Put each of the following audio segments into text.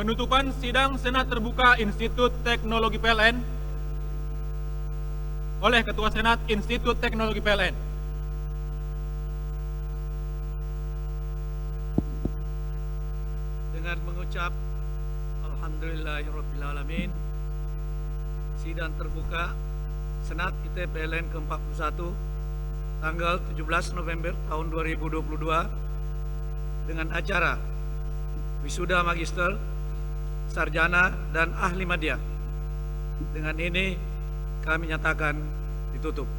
Penutupan sidang Senat Terbuka Institut Teknologi PLN oleh Ketua Senat Institut Teknologi PLN. Dengan mengucap Alhamdulillahirrabbilalamin, sidang terbuka Senat IT PLN ke-41 tanggal 17 November tahun 2022 dengan acara wisuda magister, sarjana, dan ahli madya. Dengan ini kami nyatakan ditutup.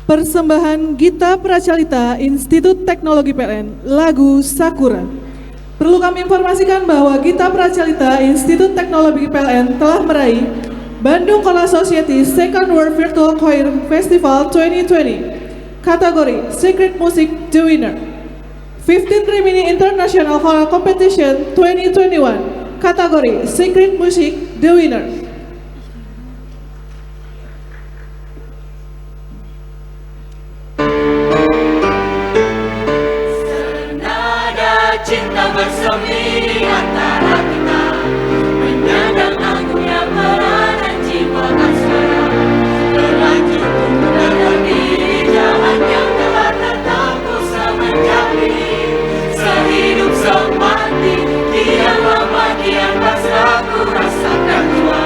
Persembahan Gita Pracalita Institut Teknologi PLN, lagu Sakura. Perlu kami informasikan bahwa Gita Pracalita Institut Teknologi PLN telah meraih Bandung Choral Society Second World Virtual Choir Festival 2020, kategori Secret Music The Winner. 15 Rimini International Choral Competition 2021, kategori Secret Music The Winner. Cinta bersemi antara kita, menyandang agungnya peranan jiwa asmara. Berlanjut untuk berdiri jalan yang telah tertempuh semenjak ini. Sehidup semati, kian lama kian pasrah ku rasakan jua.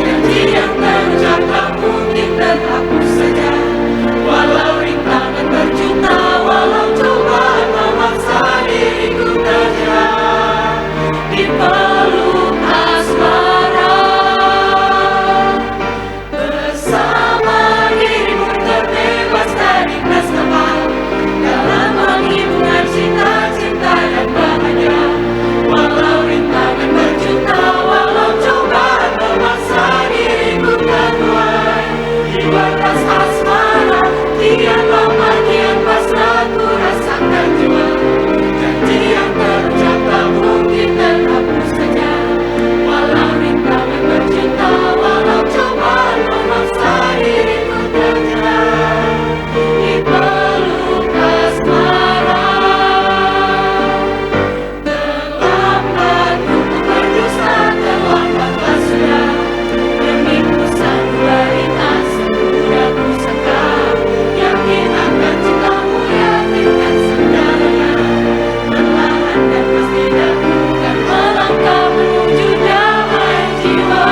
Janji yang terucap tak mungkin terhapus saja. Walau rintangan berjuta, walau cobaan memaksa diriku terjerat di peluk asmara. Bersama dirimu terbebas dari nestapa, dalam menghibur cinta-cinta dan bahagia. Walau rintangan berjuta, walau cobaan memaksa diriku terbuai di batas asmara. Kian lama kian pasrah ku rasakan jua. Janji yang terucap tak mungkin terhapus saja. Walau rintangan berjuta, walau cobaan memaksa diriku terjerat di peluk asmara. Terlambat untuk berdusta, terlambatlah sudah. Menipu sanubaritas sudah ku sangka. Yakin akan cintamu, yakinkan segalanya. Perlahan dan pasti dahulukan melangkah menuju damai jiwa.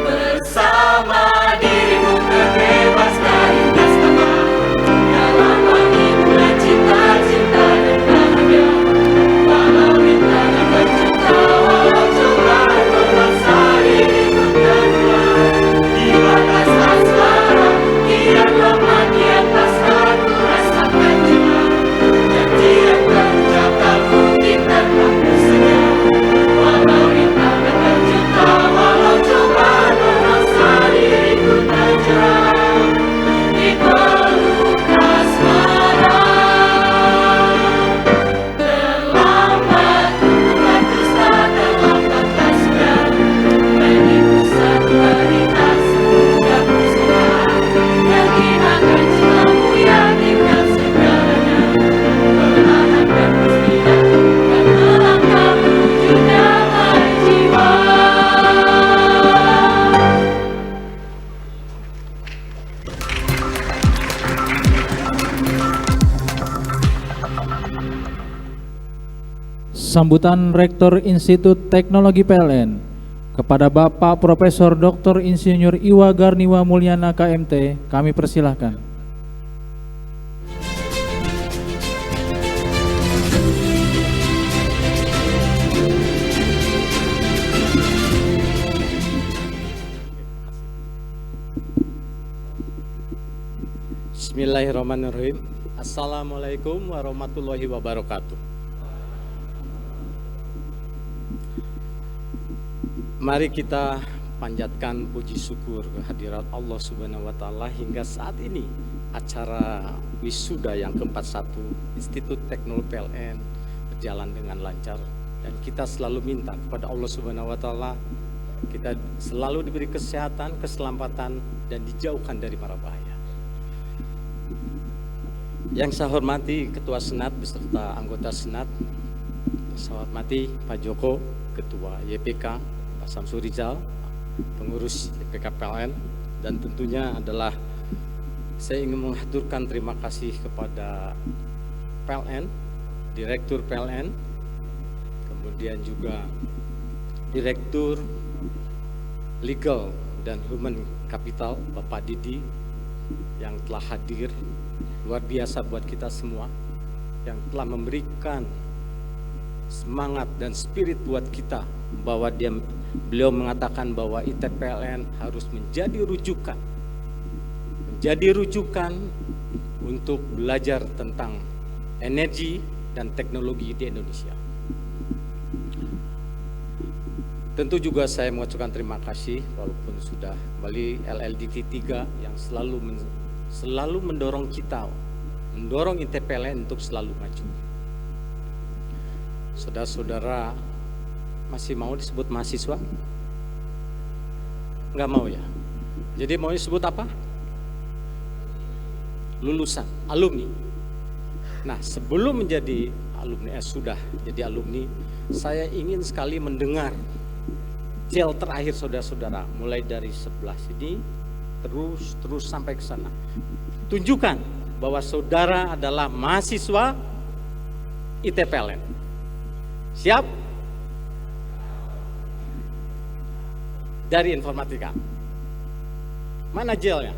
Bersama dirimu terbebas dari nestapa, dalam menghibur cinta-cinta dan bahagia. Walau rintangan berjuta, walau cobaan memaksa diriku terbuai di batas asmara. Kian lama kian pasrah ku rasakan jua. Janji yang terucap tak mungkin terhapus saja. Walau rintangan berjuta, walau cobaan memaksa diriku terjerat di peluk asmara. Terlambat untuk berdusta, terlambatlah sudah. Menipu sanubaritas sudah ku sangka. Yakin akan cintamu, yakinkan segalanya. Perlahan dan pasti dahulukan melangkah menuju damai jiwa. Sambutan Rektor Institut Teknologi PLN kepada Bapak Profesor Dr. Insinyur Iwa Garniwa Mulyana KMT, kami persilahkan. Bismillahirrahmanirrahim. Assalamualaikum warahmatullahi wabarakatuh. Mari kita panjatkan puji syukur kehadirat Allah Subhanahu wa Ta'ala hingga saat ini acara wisuda yang ke-41 Institut Teknologi PLN berjalan dengan lancar. Dan kita selalu minta kepada Allah Subhanahu wa taala kita selalu diberi kesehatan, keselamatan, dan dijauhkan dari mara bahaya. Yang saya hormati Ketua Senat beserta anggota Senat, saya hormati Pak Joko, Ketua YPK, Pak Samsul Rizal, pengurus YPK PLN, dan tentunya adalah saya ingin mengaturkan terima kasih kepada PLN, Direktur PLN, kemudian juga Direktur Legal dan Human Capital, Bapak Didi, yang telah hadir, luar biasa buat kita semua, yang telah memberikan semangat dan spirit buat kita, bahwa beliau mengatakan bahwa ITPLN harus menjadi rujukan untuk belajar tentang energi dan teknologi di Indonesia. Tentu juga saya mengucapkan terima kasih walaupun sudah kembali LLDT 3 yang selalu mendorong kita, mendorong ITPLN untuk selalu maju. Saudara-saudara masih mau disebut mahasiswa? Enggak mau ya? Jadi mau disebut apa? Lulusan, alumni. Nah, sebelum menjadi alumni, sudah jadi alumni, saya ingin sekali mendengar gel terakhir saudara-saudara, mulai dari sebelah sini terus sampai ke sana. Tunjukkan bahwa saudara adalah mahasiswa ITPLN. Siap? Dari informatika. Mana gelnya?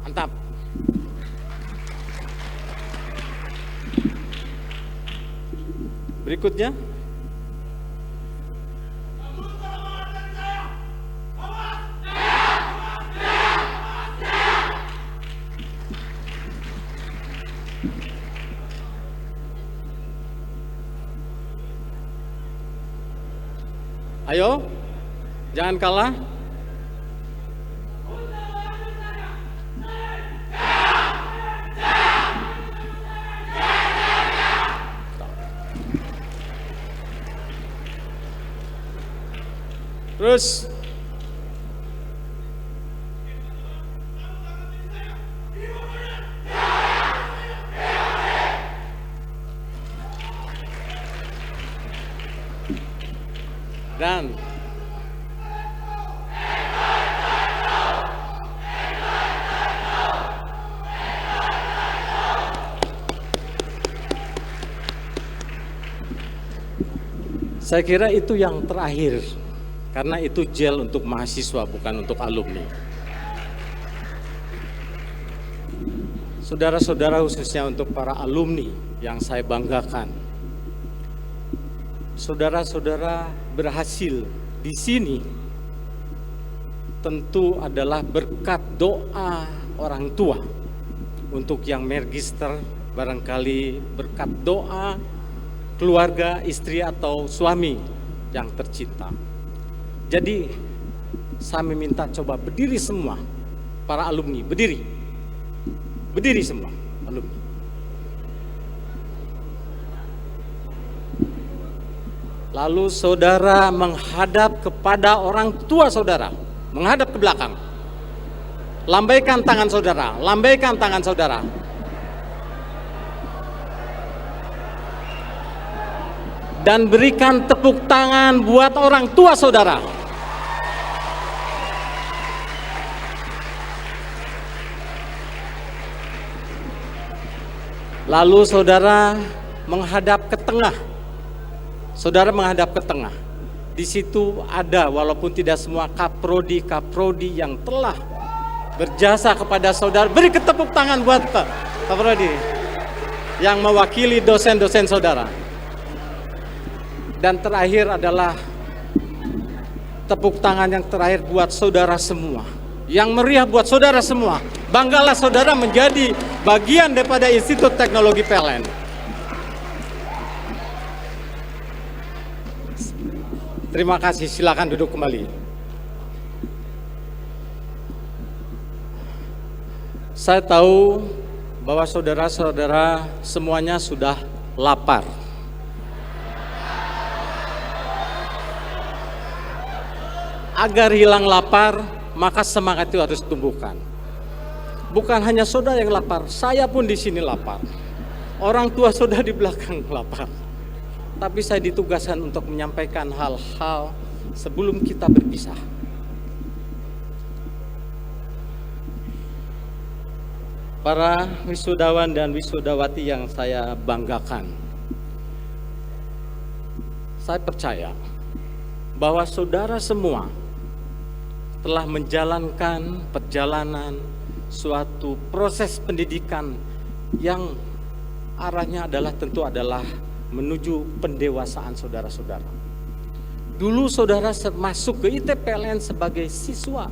Mantap. Berikutnya. Ayo, jangan kalah. Terus dan saya kira itu yang terakhir. Karena itu gel untuk mahasiswa, bukan untuk alumni. Saudara-saudara, khususnya untuk para alumni yang saya banggakan. Saudara-saudara berhasil di sini tentu adalah berkat doa orang tua. Untuk yang magister barangkali berkat doa keluarga, istri atau suami yang tercinta. Jadi saya meminta coba berdiri semua para alumni, berdiri semua alumni. Lalu saudara menghadap kepada orang tua saudara, menghadap ke belakang. Lambaikan tangan saudara, lambaikan tangan saudara. Dan berikan tepuk tangan buat orang tua saudara. Lalu saudara menghadap ke tengah. Saudara menghadap ke tengah. Di situ ada, walaupun tidak semua, kaprodi yang telah berjasa kepada saudara. Beri tepuk tangan buat kaprodi yang mewakili dosen-dosen saudara. Dan terakhir adalah tepuk tangan yang terakhir buat saudara semua. Yang meriah buat saudara semua. Banggalah saudara menjadi bagian daripada Institut Teknologi PLN. Terima kasih, silakan duduk kembali. Saya tahu bahwa saudara-saudara semuanya sudah lapar. Agar hilang lapar, maka semangat itu harus tumbuhkan. Bukan hanya saudara yang lapar, saya pun di sini lapar. Orang tua saudara di belakang lapar. Tapi saya ditugaskan untuk menyampaikan hal-hal sebelum kita berpisah. Para wisudawan dan wisudawati yang saya banggakan, saya percaya bahwa saudara semua telah menjalankan perjalanan suatu proses pendidikan yang arahnya tentu adalah menuju pendewasaan saudara-saudara. Dulu saudara masuk ke ITPLN sebagai siswa.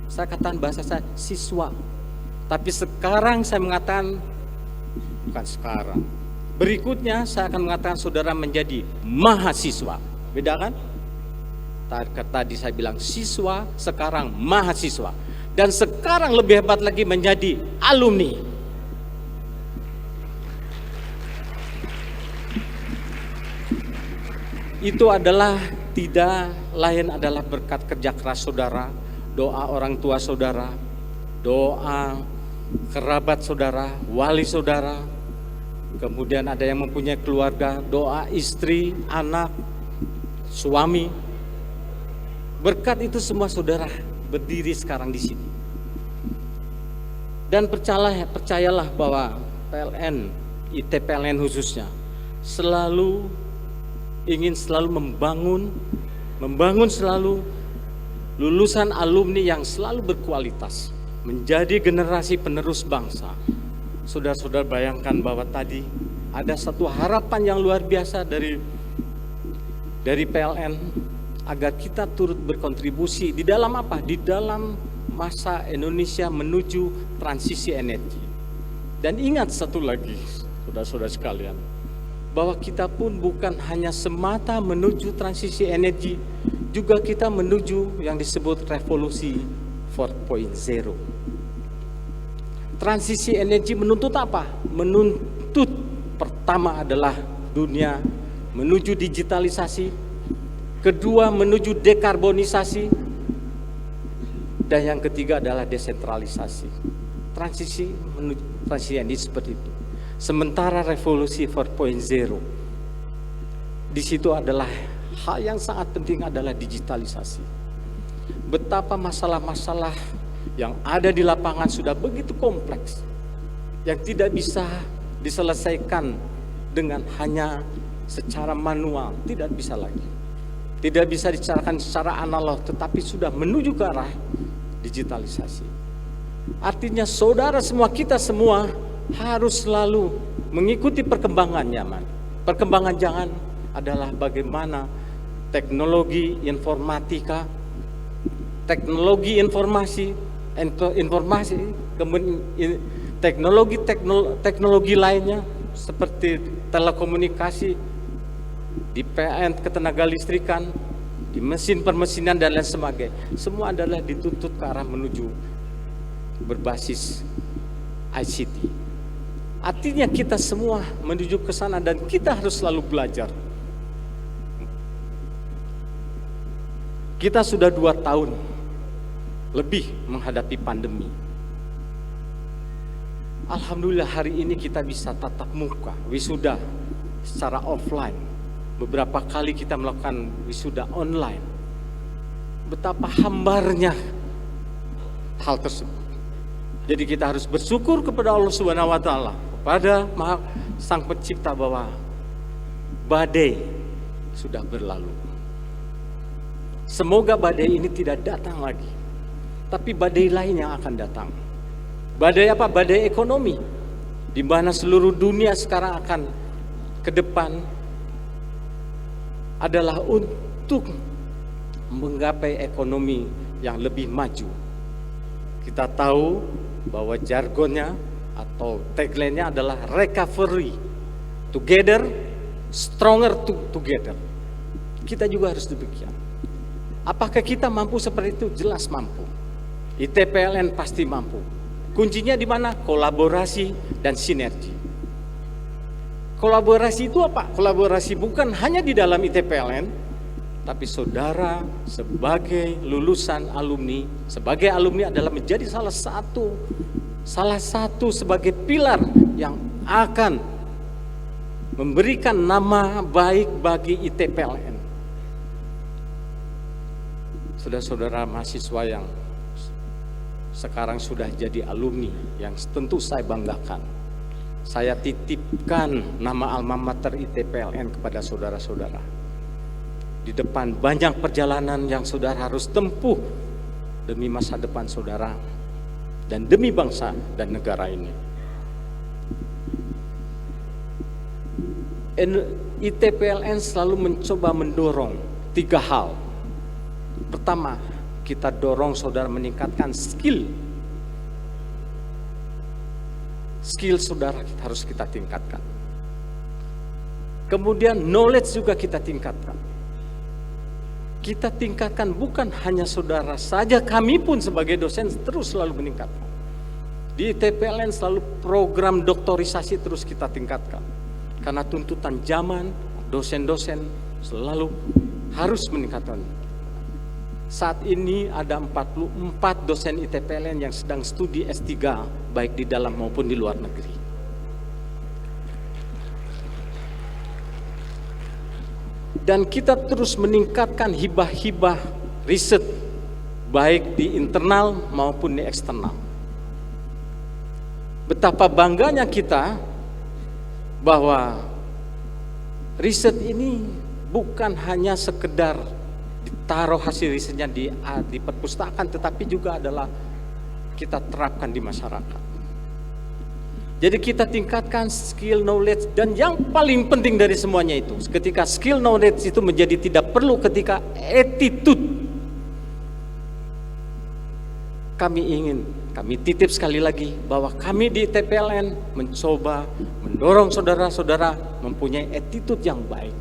Saya katakan bahasa saya siswa. Tapi sekarang saya mengatakan, bukan sekarang. Berikutnya saya akan mengatakan saudara menjadi mahasiswa. Beda kan? Tadi saya bilang siswa, sekarang mahasiswa. Dan sekarang lebih hebat lagi menjadi alumni. Itu adalah tidak lain adalah berkat kerja keras saudara, doa orang tua saudara, doa kerabat saudara, wali saudara, kemudian ada yang mempunyai keluarga, doa istri, anak, suami. Berkat itu semua saudara berdiri sekarang di sini. Dan percayalah bahwa PLN, ITPLN khususnya, ingin selalu membangun selalu lulusan alumni yang selalu berkualitas, menjadi generasi penerus bangsa. Saudara-saudara bayangkan bahwa tadi ada satu harapan yang luar biasa dari PLN agar kita turut berkontribusi di dalam apa? Di dalam masa Indonesia menuju transisi energi. Dan ingat satu lagi, saudara-saudara sekalian, bahwa kita pun bukan hanya semata menuju transisi energi, juga kita menuju yang disebut revolusi 4.0. Transisi energi menuntut apa? Menuntut pertama adalah dunia menuju digitalisasi, kedua menuju dekarbonisasi, dan yang ketiga adalah desentralisasi. Transisi energi seperti itu. Sementara revolusi 4.0 di situ adalah hal yang sangat penting adalah digitalisasi. Betapa masalah-masalah yang ada di lapangan sudah begitu kompleks, yang tidak bisa diselesaikan dengan hanya secara manual, tidak bisa lagi. Tidak bisa dibicarakan secara analog, tetapi sudah menuju ke arah digitalisasi. Artinya saudara semua, kita semua harus selalu mengikuti perkembangannya. Perkembangan jangan adalah bagaimana teknologi informatika, teknologi informasi, teknologi lainnya seperti telekomunikasi, di PLN ketenagalistrikan, di mesin permesinan dan lain sebagainya. Semua adalah dituntut ke arah menuju berbasis ICT. Artinya kita semua menuju ke sana dan kita harus selalu belajar. Kita sudah 2 tahun lebih menghadapi pandemi. Alhamdulillah hari ini kita bisa tatap muka, wisuda secara offline. Beberapa kali kita melakukan wisuda online. Betapa hambarnya hal tersebut. Jadi kita harus bersyukur kepada Allah Subhanahu wa taala, kepada Sang Pencipta bahwa badai sudah berlalu. Semoga badai ini tidak datang lagi. Tapi badai lain yang akan datang. Badai apa? Badai ekonomi. Di mana seluruh dunia sekarang akan ke depan adalah untuk menggapai ekonomi yang lebih maju. Kita tahu bahwa jargonnya atau tagline-nya adalah recovery together, stronger together. Kita juga harus demikian. Apakah kita mampu seperti itu? Jelas mampu. ITPLN pasti mampu. Kuncinya di mana? Kolaborasi dan sinergi. Kolaborasi itu apa? Kolaborasi bukan hanya di dalam ITPLN, tapi saudara sebagai lulusan alumni, sebagai alumni adalah menjadi salah satu sebagai pilar yang akan memberikan nama baik bagi ITPLN. Saudara-saudara mahasiswa yang sekarang sudah jadi alumni, yang tentu saya banggakan. Saya titipkan nama alma mater ITPLN kepada saudara-saudara. Di depan banyak perjalanan yang saudara harus tempuh demi masa depan saudara dan demi bangsa dan negara ini. ITPLN selalu mencoba mendorong 3 hal. Pertama, kita dorong saudara meningkatkan skill saudara harus kita tingkatkan. Kemudian knowledge juga kita tingkatkan. Kita tingkatkan bukan hanya saudara saja, kami pun sebagai dosen terus selalu meningkatkan. Di ITPLN selalu program doktorisasi terus kita tingkatkan. Karena tuntutan zaman, dosen-dosen selalu harus meningkatkan. Saat ini ada 44 dosen ITPLN yang sedang studi S3 baik di dalam maupun di luar negeri. Dan kita terus meningkatkan hibah-hibah riset baik di internal maupun di eksternal. Betapa bangganya kita bahwa riset ini bukan hanya sekedar ditaruh hasil risetnya di perpustakaan, tetapi juga adalah kita terapkan di masyarakat. Jadi kita tingkatkan skill knowledge, dan yang paling penting dari semuanya itu, ketika skill knowledge itu menjadi tidak perlu, ketika attitude. Kami titip sekali lagi bahwa kami di ITPLN mencoba mendorong saudara-saudara mempunyai attitude yang baik,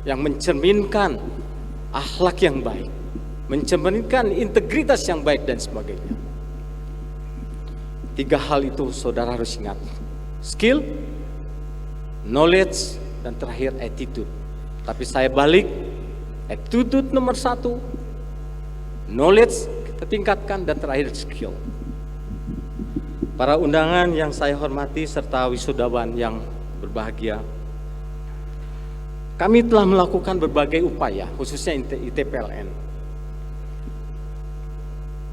yang mencerminkan akhlak yang baik, mencerminkan integritas yang baik dan sebagainya. 3 hal itu saudara harus ingat. Skill, knowledge, dan terakhir attitude. Tapi saya balik, attitude nomor 1, knowledge kita tingkatkan, dan terakhir skill. Para undangan yang saya hormati serta wisudawan yang berbahagia, kami telah melakukan berbagai upaya, khususnya ITPLN.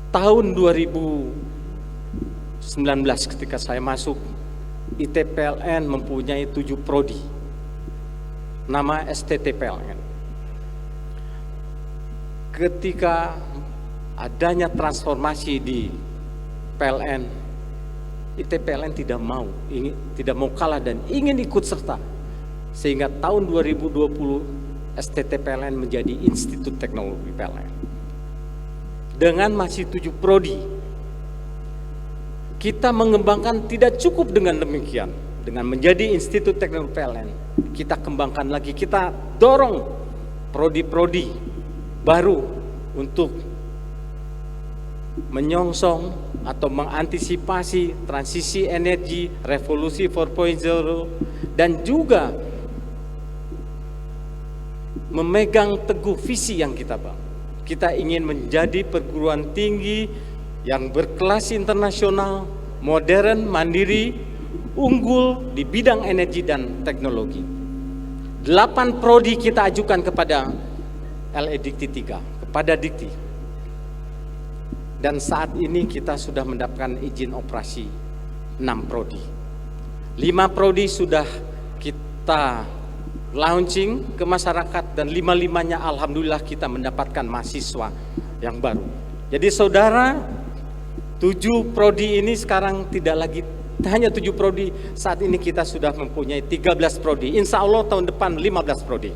Tahun 2019 ketika saya masuk, ITPLN mempunyai 7 prodi, nama STTPLN. Ketika adanya transformasi di PLN, ITPLN tidak mau kalah dan ingin ikut serta. Sehingga tahun 2020 STTPLN menjadi Institut Teknologi PLN. Dengan masih 7 prodi, kita mengembangkan tidak cukup dengan demikian. Dengan menjadi Institut Teknologi PLN, kita kembangkan lagi, kita dorong prodi-prodi baru untuk menyongsong atau mengantisipasi transisi energi, revolusi 4.0, dan juga memegang teguh visi yang kita bangun. Kita ingin menjadi perguruan tinggi yang berkelas internasional, modern, mandiri, unggul di bidang energi dan teknologi. 8 prodi kita ajukan kepada LE Dikti 3, kepada Dikti. Dan saat ini kita sudah mendapatkan izin operasi 6 prodi. 5 prodi sudah kita launching ke masyarakat, dan 5-5-nya alhamdulillah kita mendapatkan mahasiswa yang baru. Jadi saudara, 7 prodi ini sekarang tidak lagi hanya 7 prodi, saat ini kita sudah mempunyai 13 prodi. Insya Allah tahun depan 15 prodi.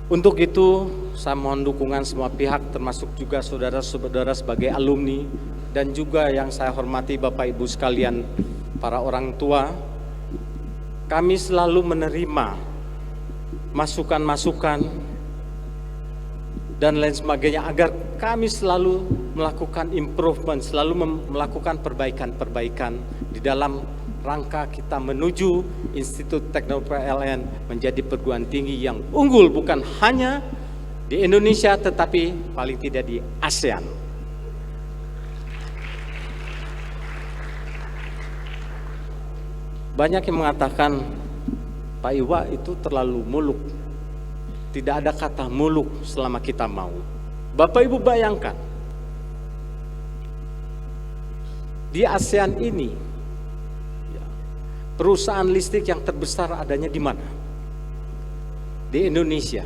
Untuk itu, saya mohon dukungan semua pihak, termasuk juga saudara-saudara sebagai alumni, dan juga yang saya hormati Bapak Ibu sekalian, para orang tua. Kami selalu menerima masukan-masukan dan lain sebagainya, agar kami selalu melakukan improvement, selalu melakukan perbaikan-perbaikan di dalam rangka kita menuju Institut Teknologi PLN menjadi perguruan tinggi yang unggul bukan hanya di Indonesia tetapi paling tidak di ASEAN. Banyak yang mengatakan Pak Iwa itu terlalu muluk. Tidak ada kata muluk selama kita mau. Bapak Ibu bayangkan, di ASEAN ini, perusahaan listrik yang terbesar adanya di mana? Di Indonesia.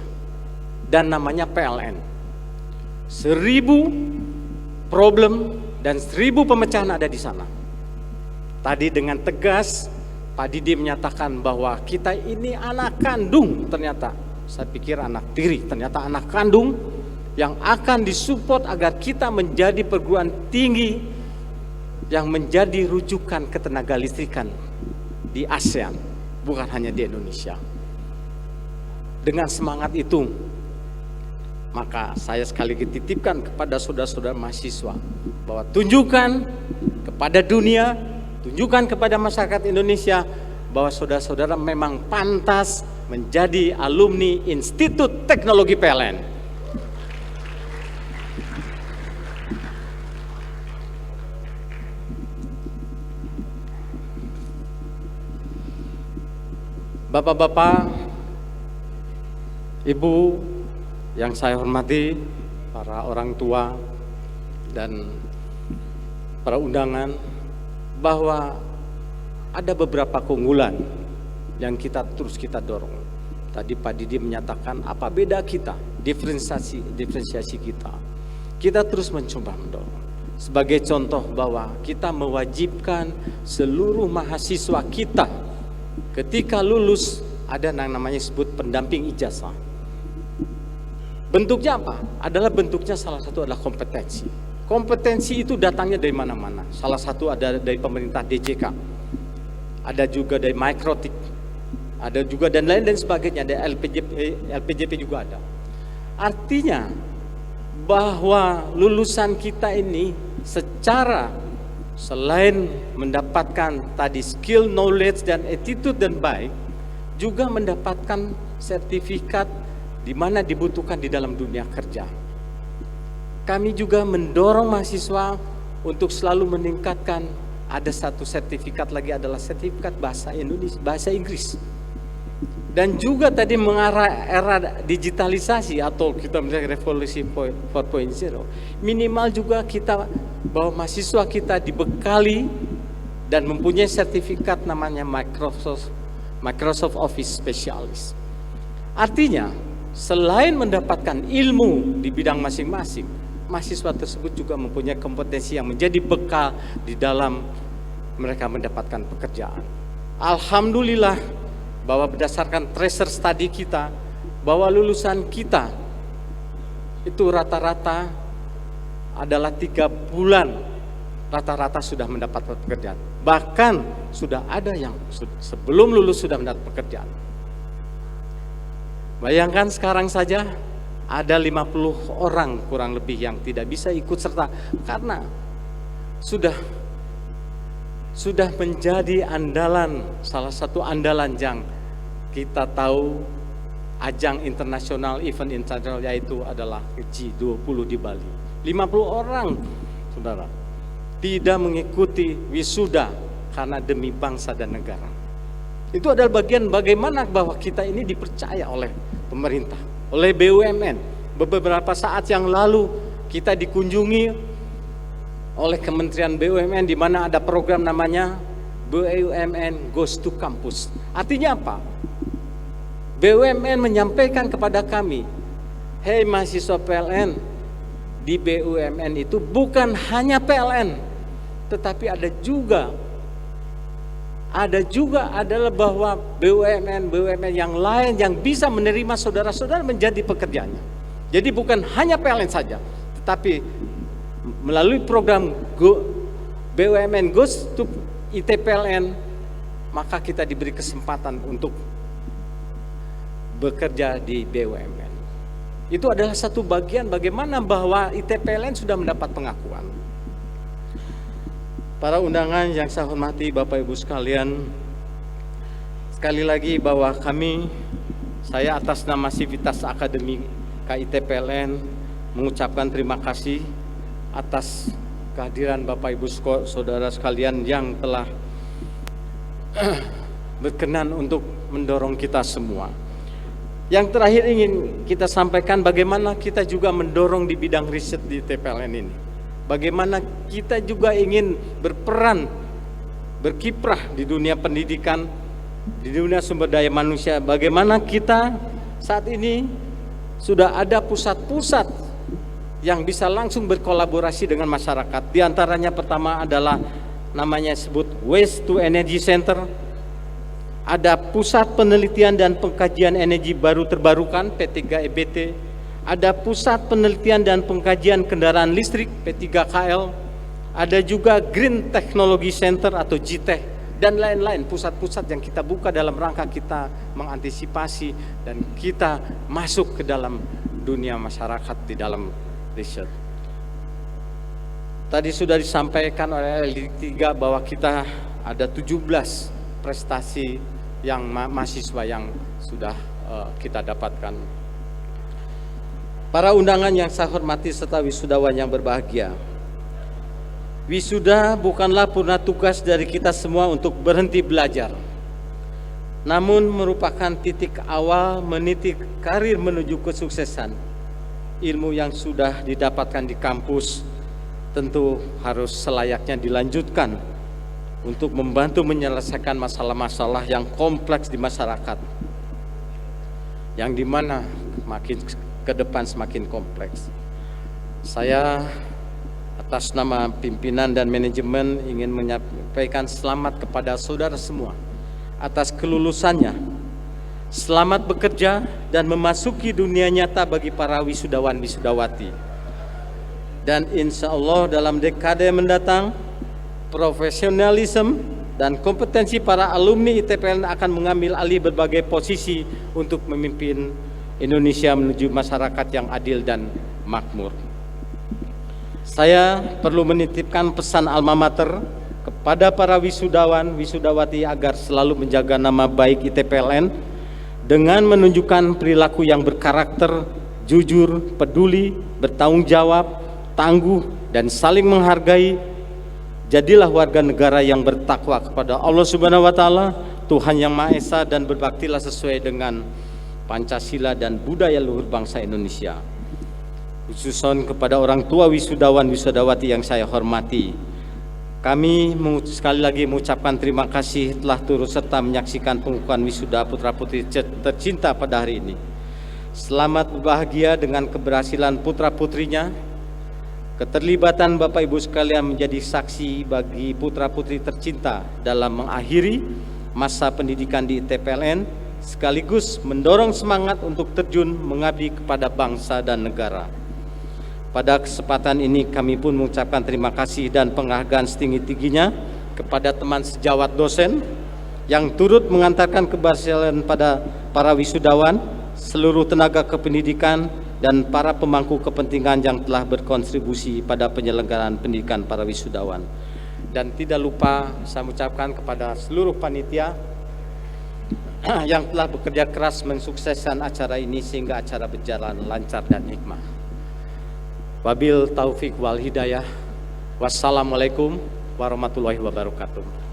Dan namanya PLN. 1000 problem dan 1000 pemecahan ada di sana. Tadi dengan tegas, Pak Didi menyatakan bahwa kita ini anak kandung ternyata. Saya pikir anak tiri, ternyata anak kandung yang akan disupport agar kita menjadi perguruan tinggi yang menjadi rujukan ketenaga listrikan di ASEAN, bukan hanya di Indonesia. Dengan semangat itu, maka saya sekali lagi titipkan kepada saudara-saudara mahasiswa bahwa tunjukkan kepada dunia, tunjukkan kepada masyarakat Indonesia bahwa saudara-saudara memang pantas menjadi alumni Institut Teknologi PLN. Bapak-bapak, Ibu yang saya hormati, para orang tua dan para undangan, bahwa ada beberapa keunggulan yang terus kita dorong. Tadi Pak Didi menyatakan apa beda kita, diferensiasi kita. Kita terus mencoba mendorong. Sebagai contoh bahwa kita mewajibkan seluruh mahasiswa kita ketika lulus ada yang namanya disebut pendamping ijazah. Bentuknya apa? Bentuknya salah satu adalah kompetensi. Kompetensi itu datangnya dari mana-mana. Salah satu ada dari pemerintah DJK. Ada juga dari Microtik, ada juga dan lain sebagainya, ada LPJP juga ada. Artinya bahwa lulusan kita ini secara selain mendapatkan tadi skill, knowledge dan attitude dan baik, juga mendapatkan sertifikat di mana dibutuhkan di dalam dunia kerja. Kami juga mendorong mahasiswa untuk selalu meningkatkan. Ada satu sertifikat lagi adalah sertifikat bahasa Indonesia, bahasa Inggris. Dan juga tadi mengarah era digitalisasi atau kita misalnya revolusi 4.0, minimal juga kita bahwa mahasiswa kita dibekali dan mempunyai sertifikat namanya Microsoft Office Specialist. Artinya, selain mendapatkan ilmu di bidang masing-masing, mahasiswa tersebut juga mempunyai kompetensi yang menjadi bekal di dalam mereka mendapatkan pekerjaan. Alhamdulillah bahwa berdasarkan tracer study kita, bahwa lulusan kita itu rata-rata adalah 3 bulan rata-rata sudah mendapat pekerjaan. Bahkan sudah ada yang sebelum lulus sudah mendapat pekerjaan. Bayangkan sekarang saja ada 50 orang kurang lebih yang tidak bisa ikut serta karena sudah menjadi andalan, salah satu andalan yang kita tahu ajang internasional, event internasional, yaitu adalah G20 di Bali. 50 orang, saudara, tidak mengikuti wisuda karena demi bangsa dan negara. Itu adalah bagian bagaimana bahwa kita ini dipercaya oleh pemerintah, oleh BUMN. Beberapa saat yang lalu kita dikunjungi oleh Kementerian BUMN di mana ada program namanya BUMN Goes to Campus. Artinya apa? BUMN menyampaikan kepada kami, hei mahasiswa PLN, di BUMN itu bukan hanya PLN, tetapi ada juga adalah bahwa BUMN yang lain yang bisa menerima saudara-saudara menjadi pekerjaannya. Jadi bukan hanya PLN saja, tetapi melalui program BUMN Goes to ITPLN, maka kita diberi kesempatan untuk bekerja di BUMN. Itu adalah satu bagian bagaimana bahwa ITPLN sudah mendapat pengakuan. Para undangan yang saya hormati Bapak Ibu sekalian, sekali lagi bahwa saya atas nama Sivitas Akademi KITPLN mengucapkan terima kasih atas kehadiran Bapak Ibu saudara sekalian yang telah berkenan untuk mendorong kita semua. Yang terakhir ingin kita sampaikan bagaimana kita juga mendorong di bidang riset di TPLN ini. Bagaimana kita juga ingin berperan, berkiprah di dunia pendidikan, di dunia sumber daya manusia. Bagaimana kita saat ini sudah ada pusat-pusat yang bisa langsung berkolaborasi dengan masyarakat. Di antaranya pertama adalah namanya sebut Waste to Energy Center. Ada Pusat Penelitian dan Pengkajian Energi Baru Terbarukan P3EBT, ada Pusat Penelitian dan Pengkajian Kendaraan Listrik P3KL, ada juga Green Technology Center atau GTEC, dan lain-lain pusat-pusat yang kita buka dalam rangka kita mengantisipasi dan kita masuk ke dalam dunia masyarakat di dalam riset. Tadi sudah disampaikan oleh LD3 bahwa kita ada 17 prestasi yang mahasiswa yang sudah kita dapatkan. Para undangan yang saya hormati serta wisudawan yang berbahagia, wisuda bukanlah purna tugas dari kita semua untuk berhenti belajar, namun merupakan titik awal meniti karir menuju kesuksesan. Ilmu yang sudah didapatkan di kampus tentu harus selayaknya dilanjutkan untuk membantu menyelesaikan masalah-masalah yang kompleks di masyarakat, yang dimana makin ke depan semakin kompleks. Saya atas nama pimpinan dan manajemen ingin menyampaikan selamat kepada saudara semua atas kelulusannya. Selamat bekerja dan memasuki dunia nyata bagi para wisudawan wisudawati. Dan insya Allah dalam dekade mendatang, profesionalisme dan kompetensi para alumni ITPLN akan mengambil alih berbagai posisi untuk memimpin Indonesia menuju masyarakat yang adil dan makmur. Saya perlu menitipkan pesan alma mater kepada para wisudawan, wisudawati agar selalu menjaga nama baik ITPLN dengan menunjukkan perilaku yang berkarakter, jujur, peduli, bertanggung jawab, tangguh, dan saling menghargai. Jadilah warga negara yang bertakwa kepada Allah Subhanahu wa Ta'ala, Tuhan Yang Maha Esa, dan berbaktilah sesuai dengan Pancasila dan budaya luhur bangsa Indonesia. Khususon kepada orang tua wisudawan wisudawati yang saya hormati, kami sekali lagi mengucapkan terima kasih telah turut serta menyaksikan pengukuhan wisuda putra-putri tercinta pada hari ini. Selamat berbahagia dengan keberhasilan putra-putrinya. Keterlibatan Bapak Ibu sekalian menjadi saksi bagi putra-putri tercinta dalam mengakhiri masa pendidikan di ITPLN, sekaligus mendorong semangat untuk terjun mengabdi kepada bangsa dan negara. Pada kesempatan ini kami pun mengucapkan terima kasih dan penghargaan setinggi-tingginya kepada teman sejawat dosen yang turut mengantarkan keberhasilan pada para wisudawan, seluruh tenaga kependidikan, dan para pemangku kepentingan yang telah berkontribusi pada penyelenggaraan pendidikan para wisudawan. Dan tidak lupa saya mengucapkan kepada seluruh panitia yang telah bekerja keras mensukseskan acara ini sehingga acara berjalan lancar dan hikmah. Wabil taufik wal hidayah. Wassalamualaikum warahmatullahi wabarakatuh.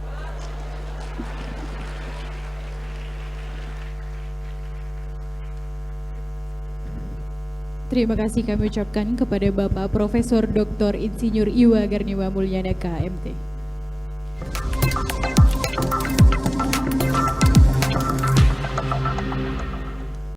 Terima kasih kami ucapkan kepada Bapak Profesor Dr. Insinyur Iwa Garniwa Mulyana KMT.